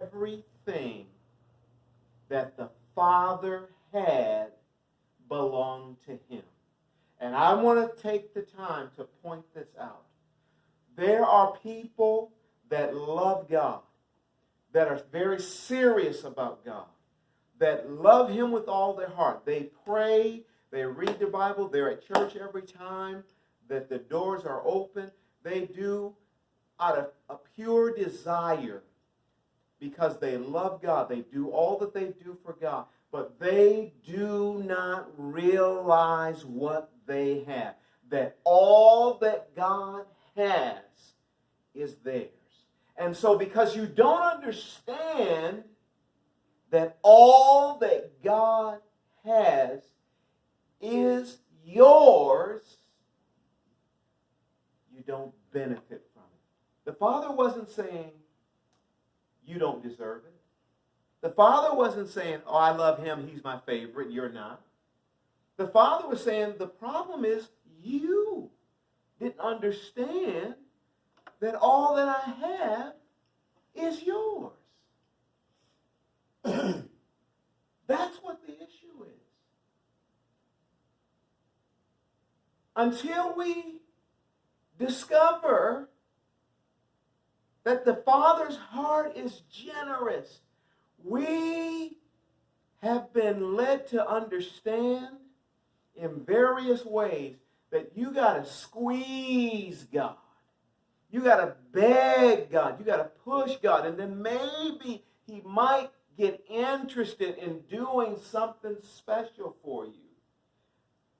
everything that the Father had belonged to him. And I want to take the time to point this out. There are people that love God, that are very serious about God, that love him with all their heart. They pray, they read the Bible, they're at church every time that the doors are open. They do out of a pure desire because they love God. They do all that they do for God. But they do not realize what they have. That all that God has is theirs. And so because you don't understand that all that God has is yours, you don't benefit from it. The Father wasn't saying, you don't deserve it. The Father wasn't saying, oh, I love him, he's my favorite, you're not. The Father was saying, the problem is you didn't understand that all that I have is yours. That's what the issue is. Until we discover that the Father's heart is generous, we have been led to understand in various ways that you got to squeeze God. You got to beg God. You got to push God. And then maybe he might get interested in doing something special for you.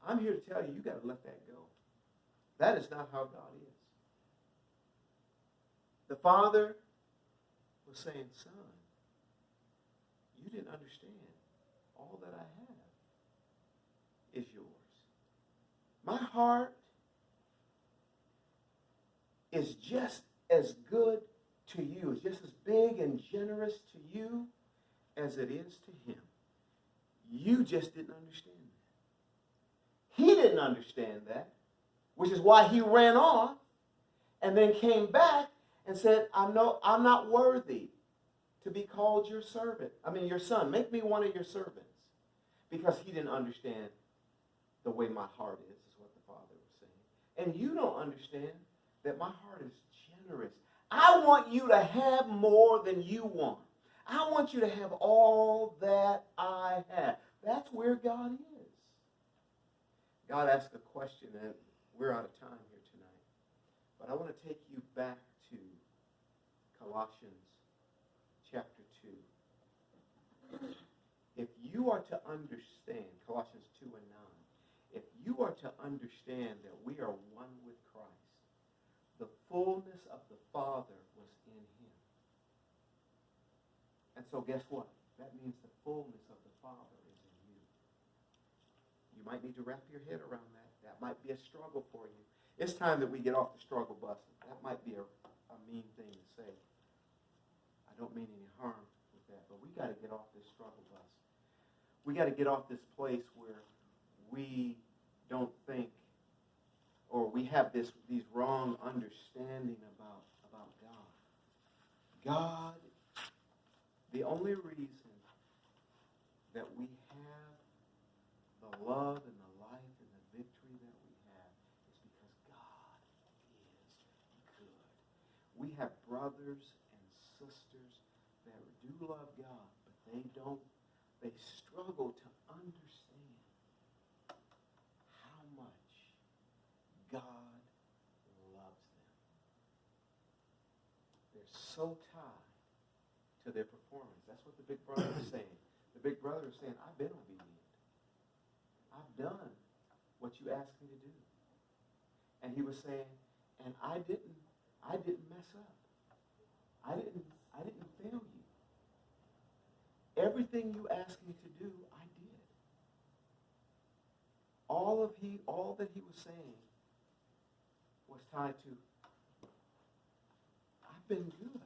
I'm here to tell you, you got to let that go. That is not how God is. The Father was saying, son, you didn't understand. All that I have is yours. My heart is just as good to you, is just as big and generous to you as it is to him. You just didn't understand that. He didn't understand that, which is why he ran off and then came back and said, I'm not worthy to be called your servant. Your son. Make me one of your servants. Because he didn't understand the way my heart is what the Father was saying. And you don't understand that my heart is generous. I want you to have more than you want. I want you to have all that I have. That's where God is. God asked a question, and we're out of time here tonight. But I want to take you back to Colossians chapter 2. If you are to understand, Colossians 2 and 9, if you are to understand that we are one with Christ, the fullness of the Father was in him. And so guess what? That means the fullness of the Father is in you. You might need to wrap your head around that. That might be a struggle for you. It's time that we get off the struggle bus. That might be a mean thing to say. I don't mean any harm with that, but we got to get off this struggle bus. We got to get off this place where we don't think, or we have these wrong understanding about God. God, the only reason that we have the love and the life and the victory that we have is because God is good. We have brothers and sisters that do love God, but they struggle to understand how much God loves them. They're so tied to their performance. That's what the big brother is saying. The big brother is saying, I've been obedient. I've done what you asked me to do. And he was saying, and I didn't mess up. I didn't fail you. Everything you asked me to do, I did. All that he was saying was tied to, I've been good.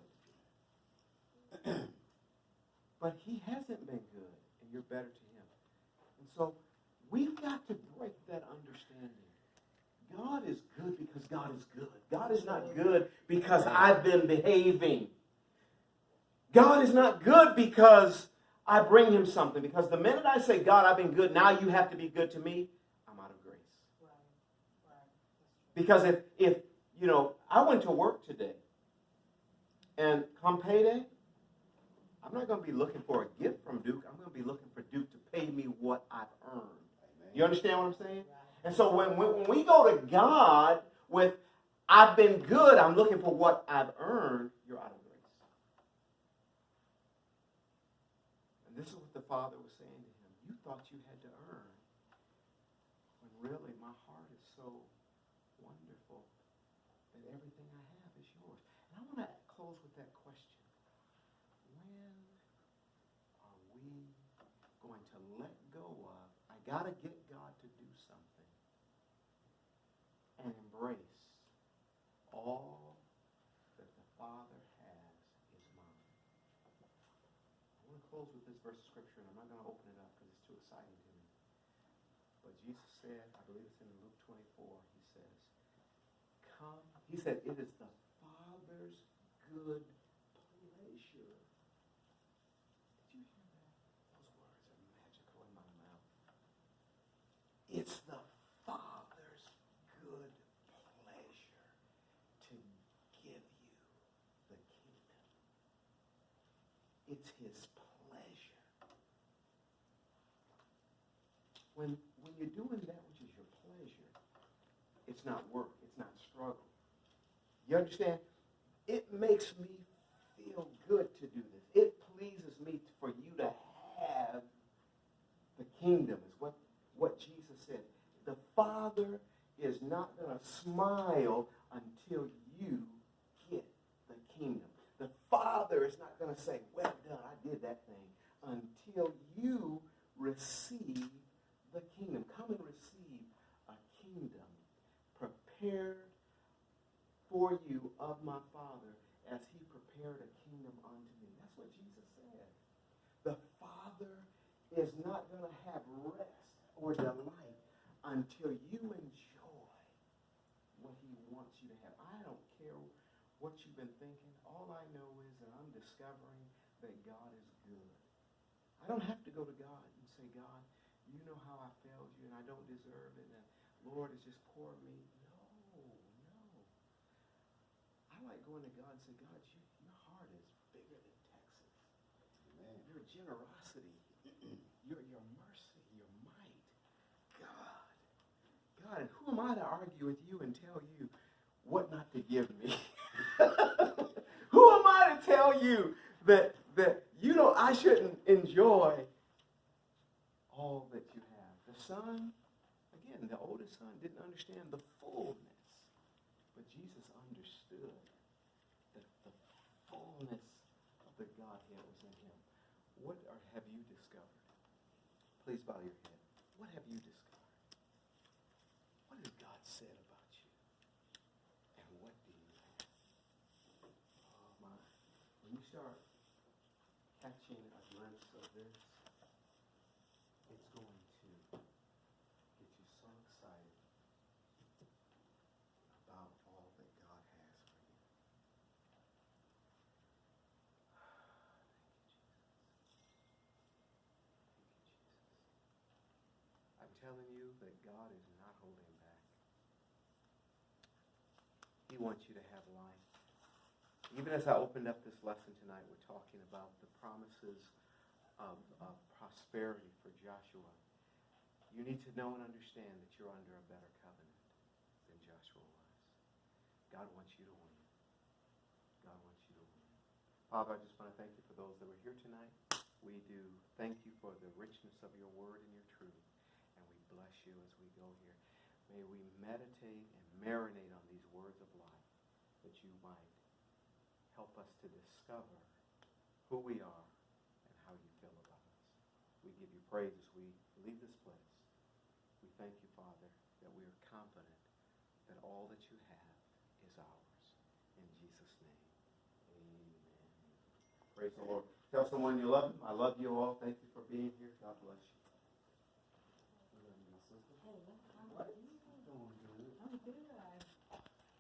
But he hasn't been good, and you're better to him. And so we've got to break that understanding. God is good because God is good. God is not good because I've been behaving. God is not good because I bring him something. Because the minute I say, God, I've been good, now you have to be good to me, I'm out of grace. Because if I went to work today, and come payday, I'm not going to be looking for a gift from Duke. I'm going to be looking for Duke to pay me what I've earned. Amen. You understand what I'm saying? Right. And so when we go to God with, I've been good, I'm looking for what I've earned, you're out of grace. And this is what the Father was saying to him. You thought you had to earn, when really my heart is so wonderful that everything I have is yours. And I want to close with that question. When are we going to let go of, I got to get God to do something, and embrace all that the Father has is mine? I want to close with this verse of Scripture, and I'm not going to open it up because it's too exciting to me. But Jesus said, I believe it's in Luke 24, he says, come. He said, it is the Father's good pleasure. Did you hear that? Those words are magical in my mouth. It's the Father's good pleasure to give you the kingdom. It's his pleasure. When you're doing that which is your pleasure, it's not work, it's not struggle. You understand? It makes me feel good to do this. It pleases me for you to have the kingdom, is what Jesus said. The Father is not going to smile until you get the kingdom. The Father is not going to say, well done, I did that thing, until you receive the kingdom. Come and receive a kingdom prepared for you of my Father as he prepared a kingdom unto me. That's what Jesus said. The Father is not going to have rest or delight until you enjoy what he wants you to have. I don't care what you've been thinking. All I know is that I'm discovering that God is good. I don't have to go to God and say, God, you know how I failed you and I don't deserve it, and Lord, it's just poor me. No. I like going to God and say, God, your heart is bigger than Texas. Amen. Your generosity, your mercy, your might. God, and who am I to argue with you and tell you what not to give me? Who am I to tell you that I shouldn't enjoy all that you have? The son, again, the oldest son didn't understand the fullness, but Jesus understood that the fullness of the Godhead was in him. What have you discovered? Please bow your head. What have you discovered? What has God said about you? And what do you have? Oh my. When you start catching a glimpse of this, it's going to get you so excited about all that God has for you. I'm telling you that God is not holding back. He wants you to have life. Even as I opened up this lesson tonight, we're talking about the promises of prosperity for Joshua. You need to know and understand that you're under a better covenant than Joshua was. God wants you to win. God wants you to win. Father, I just want to thank you for those that were here tonight. We do thank you for the richness of your word and your truth. And we bless you as we go here. May we meditate and marinate on these words of life, that you might help us to discover who we are and how you feel about us. We give you praise as we leave this place. We thank you, Father, that we are confident that all that you have is ours. In Jesus' name, amen. Praise the Lord. Tell someone you love them. I love you all. Thank you for being here. God bless you. I love you, my sister. Hey, I'm doing good. I'm good.